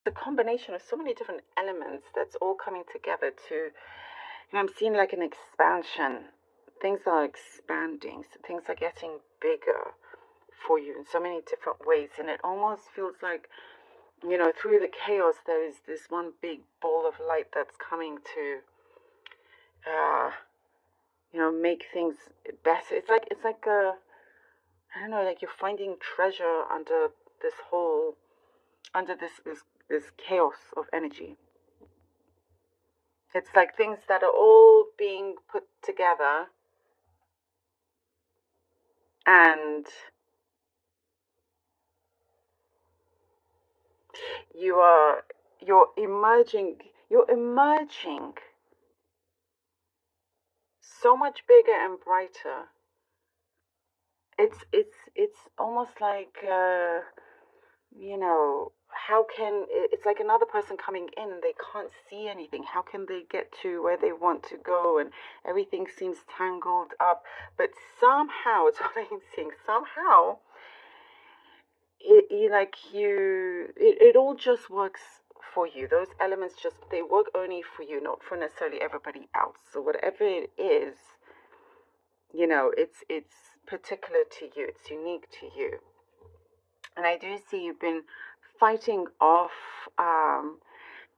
the combination of so many different elements that's all coming together to, I'm seeing like an expansion. Things are expanding, so things are getting bigger for you in so many different ways, and it almost feels like, through the chaos, there is this one big ball of light that's coming to, uh, make things better. It's like I don't know, like you're finding treasure this whole, under this chaos of energy. It's like things that are all being put together, and you're emerging so much bigger and brighter. It's almost like, how can it's like another person coming in and they can't see anything. How can they get to where they want to go? And everything seems tangled up, but somehow, it's what I'm seeing, somehow it all just works for you. Those elements, just they work only for you, not for necessarily everybody else. So whatever it is, it's particular to you, it's unique to you. And I do see you've been fighting off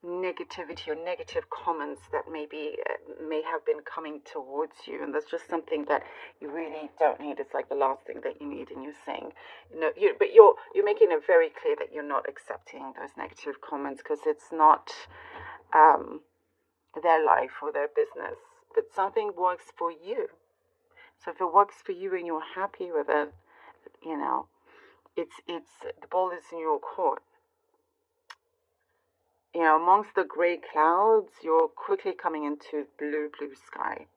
negativity or negative comments that may have been coming towards you, and that's just something that you really don't need. It's like the last thing that you need, and you're saying, but you're making it very clear that you're not accepting those negative comments, because it's not their life or their business, but something works for you. So if it works for you and you're happy with it, it's the ball is in your court. Amongst the gray clouds, you're quickly coming into blue sky.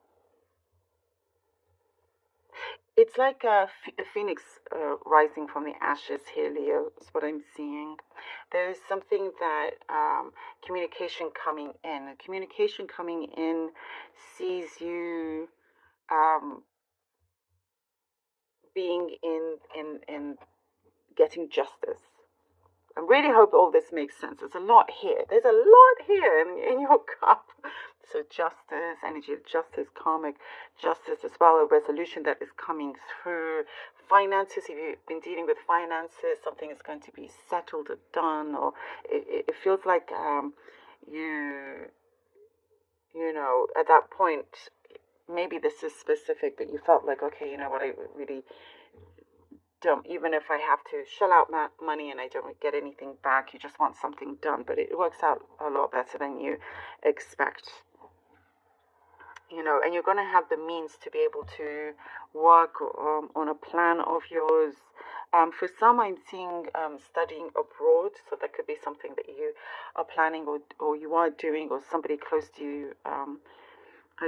It's like a phoenix rising from the ashes here, Leo, is what I'm seeing. There is something that communication coming in. Communication coming in sees you being in getting justice. I really hope all this makes sense. There's a lot here. There's a lot here in your cup. So justice, energy of justice, karmic justice as well, a resolution that is coming through. Finances, if you've been dealing with finances, something is going to be settled or done, or it feels like at that point, maybe this is specific, but you felt like, okay, you know what, I really don't, even if I have to shell out money and I don't get anything back, you just want something done, but it works out a lot better than you expect. And you're going to have the means to be able to work on a plan of yours. For some, I'm seeing studying abroad, so that could be something that you are planning or you are doing, or somebody close to you are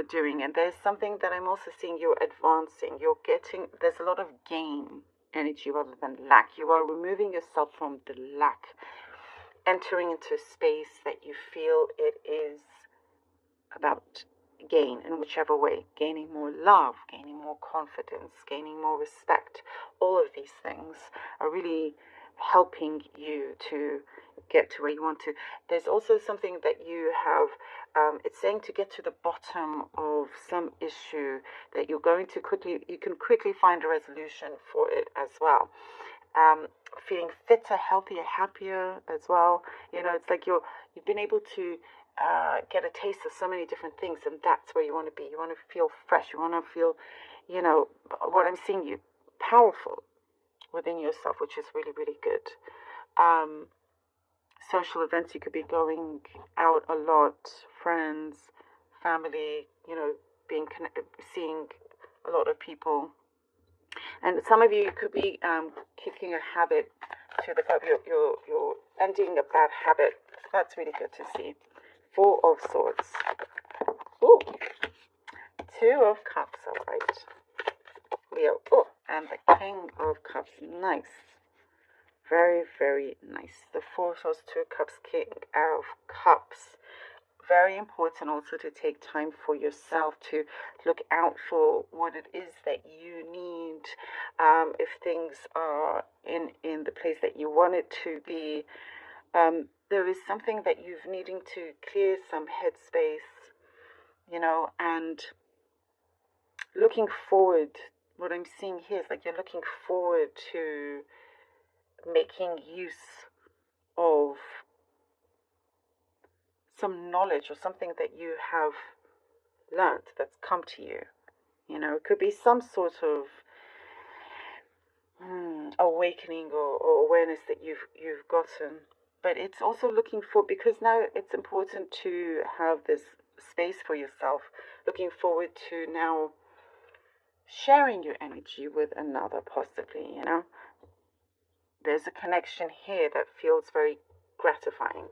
doing. And there's something that I'm also seeing you're advancing. There's a lot of gain energy rather than lack. You are removing yourself from the lack, entering into a space that you feel it is about gain in whichever way, gaining more love, gaining more confidence, gaining more respect. All of these things are really helping you to get to where you want to. There's also something that you have, it's saying to get to the bottom of some issue that you can quickly find a resolution for it as well. Feeling fitter, healthier, happier as well. It's like you've been able to get a taste of so many different things, and that's where you want to be. You want to feel fresh. You want to feel, what I'm seeing, you powerful within yourself, which is really, really good. Social events, you could be going out a lot, friends, family, being connected, seeing a lot of people. And some of you could be kicking a habit to the cup. You're ending a bad habit. That's really good to see. Four of Swords. Ooh. Two of Cups, all right. Leo. Oh, and the King of Cups. Nice. Very, very nice. The Four of Swords, Two of Cups, King of Cups. Very important also to take time for yourself, to look out for what it is that you need. If things are in the place that you want it to be, there is something that you've needing to clear some headspace, and looking forward. What I'm seeing here is like you're looking forward to making use of some knowledge or something that you have learned that's come to you. It could be some sort of awakening or awareness that you've gotten. But it's also looking for, because now it's important to have this space for yourself, looking forward to now sharing your energy with another, possibly, There's a connection here that feels very gratifying.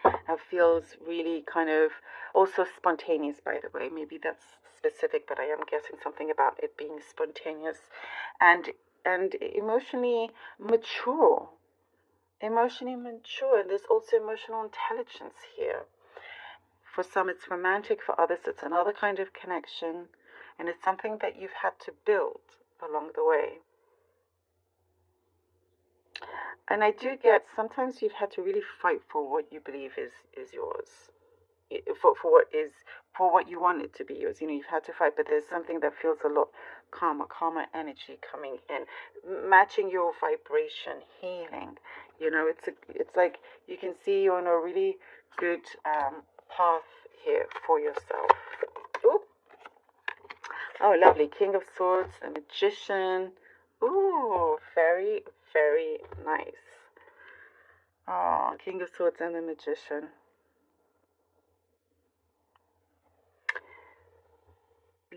It feels really kind of also spontaneous, by the way. Maybe that's specific, but I am getting something about it being spontaneous and emotionally mature. Emotionally mature, and there's also emotional intelligence here. For some, it's romantic. For others, it's another kind of connection, and it's something that you've had to build along the way. And I do get, sometimes you've had to really fight for what you believe is yours, for what you want it to be yours. You've had to fight, but there's something that feels a lot calmer energy coming in, matching your vibration, healing. It's like you can see you're on a really good path here for yourself. Ooh. Oh, lovely. King of Swords, the Magician. Ooh, very, very nice. Oh, King of Swords and the Magician.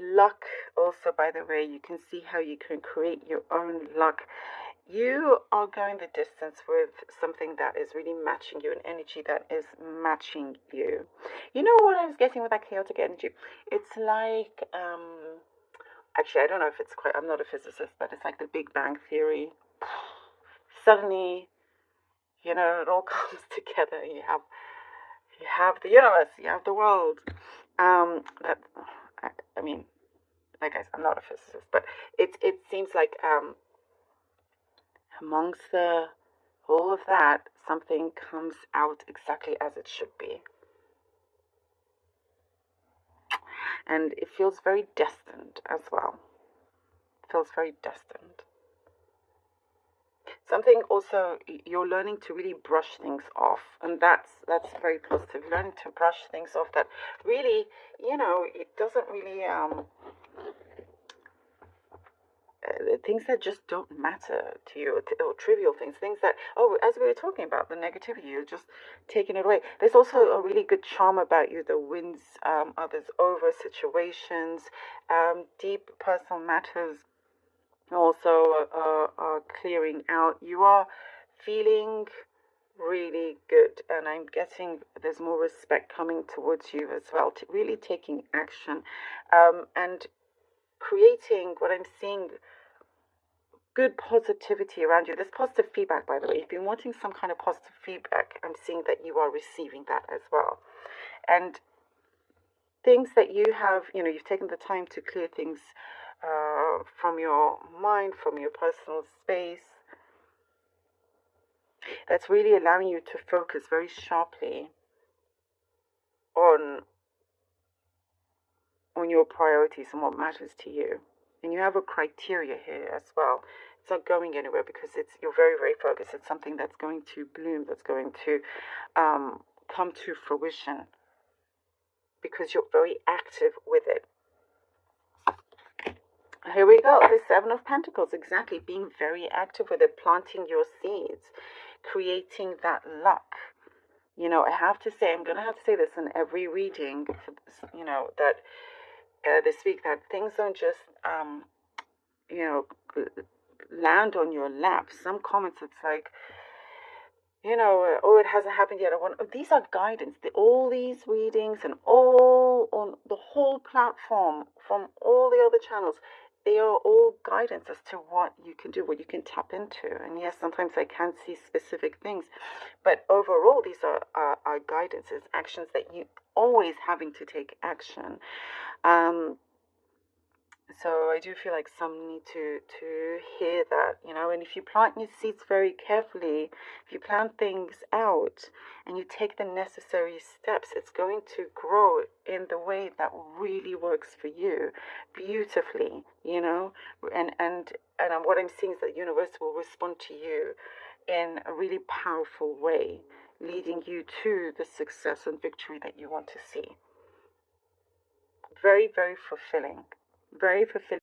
Luck also, by the way, you can see how you can create your own luck. You are going the distance with something that is really matching you, an energy that is matching you. You know what I was getting with that chaotic energy? It's like, actually, I don't know if it's quite, I'm not a physicist, but it's like the Big Bang Theory. Suddenly, it all comes together. You have the universe, you have the world. I mean, like I'm not a physicist, but it seems like amongst all of that, something comes out exactly as it should be. And it feels very destined as well. It feels very destined. Something also, you're learning to really brush things off, and that's very positive. Learning to brush things off that really, it doesn't really things that just don't matter to you, or trivial things that, as we were talking about, the negativity, you're just taking it away. There's also a really good charm about you that wins others over situations. Deep personal matters also are clearing out. You are feeling really good, and I'm getting there's more respect coming towards you as well, to really taking action and creating what I'm seeing, good positivity around you. There's positive feedback, by the way. If you're wanting some kind of positive feedback, I'm seeing that you are receiving that as well. And things that you have, you've taken the time to clear things from your mind, from your personal space. That's really allowing you to focus very sharply on your priorities and what matters to you. And you have a criteria here as well. It's not going anywhere because you're very, very focused. It's something that's going to bloom, that's going to come to fruition because you're very active with it. Here we go, the Seven of Pentacles, exactly, being very active with it, planting your seeds, creating that luck. I have to say, I'm going to have to say this in every reading, that this week, that things don't just, land on your lap. Some comments, it's like, it hasn't happened yet. These are guidance. All these readings and all on the whole platform from all the other channels, they are all guidance as to what you can do, what you can tap into. And yes, sometimes I can't see specific things, but overall, these are guidances, actions that you always having to take action. So I do feel like some need to hear that, and if you plant your seeds very carefully, if you plant things out and you take the necessary steps, it's going to grow in the way that really works for you beautifully, and what I'm seeing is that the universe will respond to you in a really powerful way, leading you to the success and victory that you want to see. Very, very fulfilling. Very fulfilling.